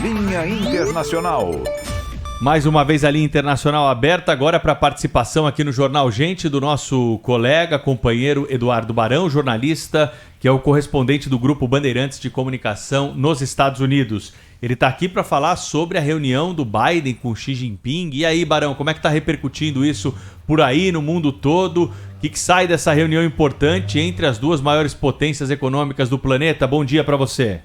Linha Internacional. Mais uma vez a linha internacional aberta agora para participação aqui no Jornal Gente do nosso colega, companheiro Eduardo Barão, jornalista, que é o correspondente do Grupo Bandeirantes de Comunicação nos Estados Unidos. Ele está aqui para falar sobre a reunião do Biden com Xi Jinping. E aí, Barão, como é que está repercutindo isso por aí, no mundo todo? O que sai dessa reunião importante entre as duas maiores potências econômicas do planeta? Bom dia para você.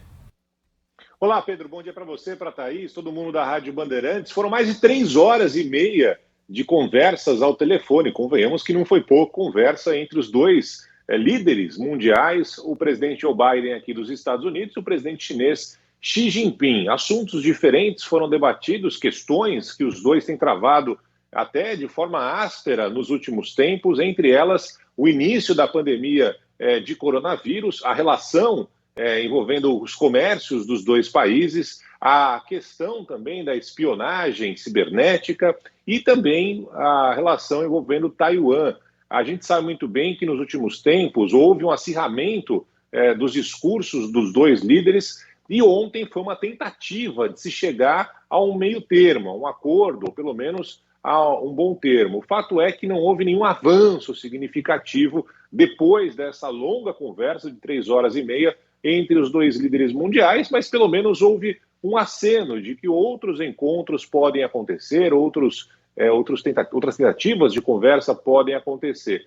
Olá, Pedro. Bom dia para você, para a Thaís, todo mundo da Rádio Bandeirantes. Foram mais de 3 horas e meia de conversas ao telefone. Convenhamos que não foi pouco conversa entre os dois líderes mundiais, o presidente Joe Biden aqui dos Estados Unidos e o presidente chinês Xi Jinping. Assuntos diferentes foram debatidos, questões que os dois têm travado até de forma áspera nos últimos tempos, entre elas o início da pandemia de coronavírus, a relação envolvendo os comércios dos dois países, a questão também da espionagem cibernética e também a relação envolvendo Taiwan. A gente sabe muito bem que nos últimos tempos houve um acirramento dos discursos dos dois líderes e ontem foi uma tentativa de se chegar a um meio termo, a um acordo, ou pelo menos a um bom termo. O fato é que não houve nenhum avanço significativo depois dessa longa conversa de 3 horas e meia entre os dois líderes mundiais, mas pelo menos houve um aceno de que outros encontros podem acontecer, outras tentativas de conversa podem acontecer.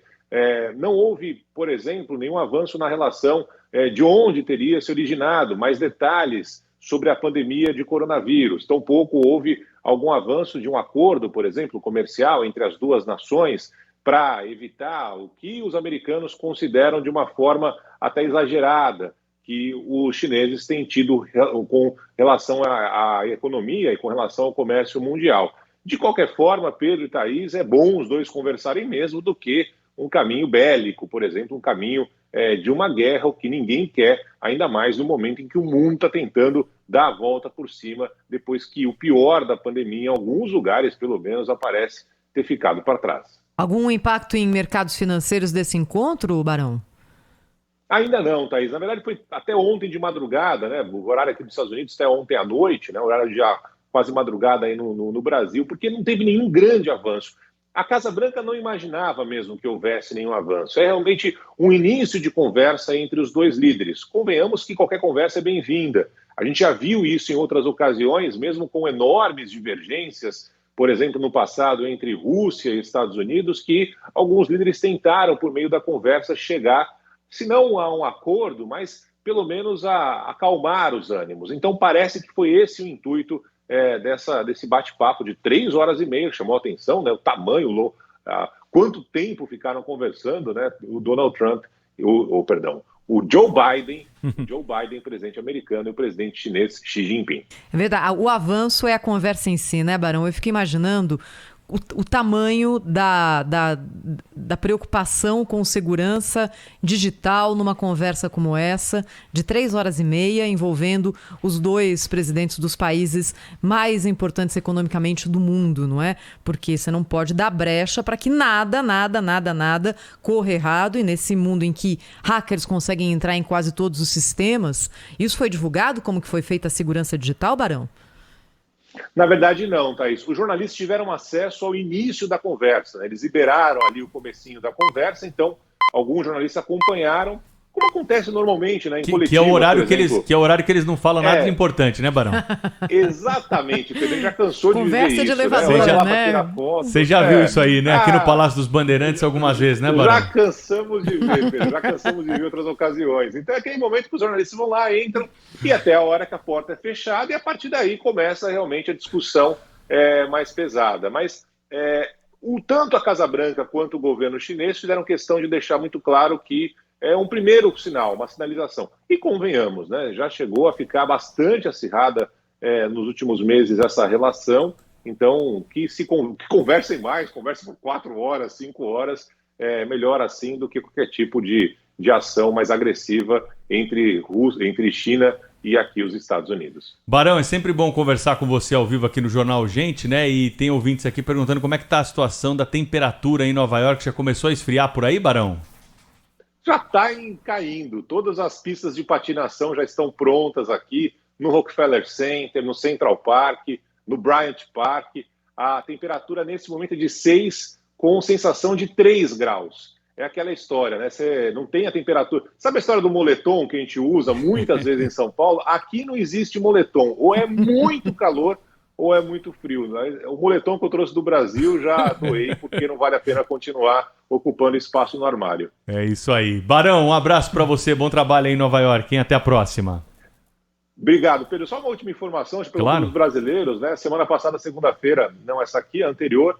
Não houve, por exemplo, nenhum avanço na relação de onde teria se originado, mais detalhes sobre a pandemia de coronavírus. Tampouco houve algum avanço de um acordo, por exemplo, comercial entre as duas nações para evitar o que os americanos consideram de uma forma até exagerada, que os chineses têm tido com relação à economia e com relação ao comércio mundial. De qualquer forma, Pedro e Thaís, é bom os dois conversarem mesmo do que um caminho bélico, por exemplo, um caminho de uma guerra, o que ninguém quer, ainda mais no momento em que o mundo está tentando dar a volta por cima, depois que o pior da pandemia, em alguns lugares, pelo menos, aparece ter ficado para trás. Algum impacto em mercados financeiros desse encontro, Barão? Ainda não, Thaís. Na verdade, foi até ontem de madrugada, né? O horário aqui dos Estados Unidos até ontem à noite, né? O horário já quase madrugada aí no Brasil, porque não teve nenhum grande avanço. A Casa Branca não imaginava mesmo que houvesse nenhum avanço. É realmente um início de conversa entre os dois líderes. Convenhamos que qualquer conversa é bem-vinda. A gente já viu isso em outras ocasiões, mesmo com enormes divergências, por exemplo, no passado entre Rússia e Estados Unidos, que alguns líderes tentaram, por meio da conversa, chegar, se não a um acordo, mas pelo menos a acalmar os ânimos. Então parece que foi esse o intuito desse bate-papo de 3 horas e meia, que chamou a atenção, né, o tamanho, quanto tempo ficaram conversando, né, o Donald Trump, o Joe Biden, presidente americano, e o presidente chinês Xi Jinping. É verdade, o avanço é a conversa em si, né, Barão? Eu fico imaginando o tamanho da preocupação com segurança digital numa conversa como essa, de 3 horas e meia, envolvendo os dois presidentes dos países mais importantes economicamente do mundo, não é? Porque você não pode dar brecha para que nada corra errado, e nesse mundo em que hackers conseguem entrar em quase todos os sistemas, isso foi divulgado como que foi feita a segurança digital, Barão? Na verdade, não, Thaís. Os jornalistas tiveram acesso ao início da conversa, né? Eles liberaram ali o comecinho da conversa, então alguns jornalistas acompanharam, como acontece normalmente, né, em coletiva, que é o horário que eles não falam nada de importante, né, Barão? Exatamente, Pedro. Já cansou de conversa ver de isso, elevador, né? Você já viu isso aí, né? Aqui no Palácio dos Bandeirantes algumas vezes, né, Barão? Já cansamos de ver, Pedro. Já cansamos de ver outras ocasiões. Então é aquele momento que os jornalistas vão lá, entram, e até a hora que a porta é fechada, e a partir daí começa realmente a discussão mais pesada. Mas tanto a Casa Branca quanto o governo chinês fizeram questão de deixar muito claro que é um primeiro sinal, uma sinalização. E convenhamos, né, já chegou a ficar bastante acirrada nos últimos meses essa relação. Então, que conversem mais, conversem por 4 horas, 5 horas, melhor assim do que qualquer tipo de ação mais agressiva entre China e aqui os Estados Unidos. Barão, é sempre bom conversar com você ao vivo aqui no Jornal Gente, né? E tem ouvintes aqui perguntando como é que está a situação da temperatura em Nova York. Já começou a esfriar por aí, Barão? Já está caindo. Todas as pistas de patinação já estão prontas aqui. no Rockefeller Center, no Central Park, no Bryant Park. A temperatura nesse momento é de 6, com sensação de 3 graus. É aquela história, né? Você não tem a temperatura. Sabe a história do moletom que a gente usa muitas vezes em São Paulo? Aqui não existe moletom. Ou é muito calor ou é muito frio. O moletom que eu trouxe do Brasil já doei, porque não vale a pena continuar ocupando espaço no armário. É isso aí. Barão, um abraço para você. Bom trabalho aí em Nova York, hein? Até a próxima. Obrigado, Pedro. Só uma última informação para os brasileiros, né? Semana passada, segunda-feira, não essa aqui, a anterior,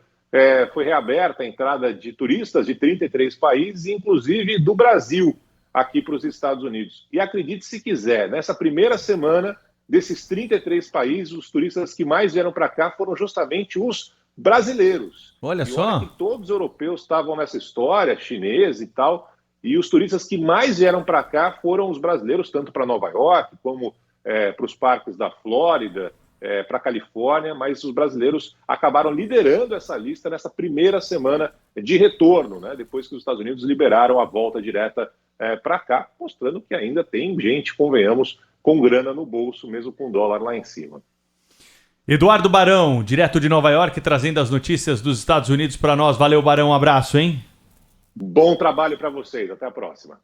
foi reaberta a entrada de turistas de 33 países, inclusive do Brasil, aqui para os Estados Unidos. E acredite se quiser, nessa primeira semana, desses 33 países, os turistas que mais vieram para cá foram justamente os brasileiros. Olha só. Olha que todos os europeus estavam nessa história, chineses e tal, e os turistas que mais vieram para cá foram os brasileiros, tanto para Nova York como para os parques da Flórida, para a Califórnia, mas os brasileiros acabaram liderando essa lista nessa primeira semana de retorno, né, depois que os Estados Unidos liberaram a volta direta para cá, mostrando que ainda tem gente, convenhamos, com grana no bolso, mesmo com o dólar lá em cima. Eduardo Barão, direto de Nova York, trazendo as notícias dos Estados Unidos para nós. Valeu, Barão, um abraço, hein? Bom trabalho para vocês, até a próxima.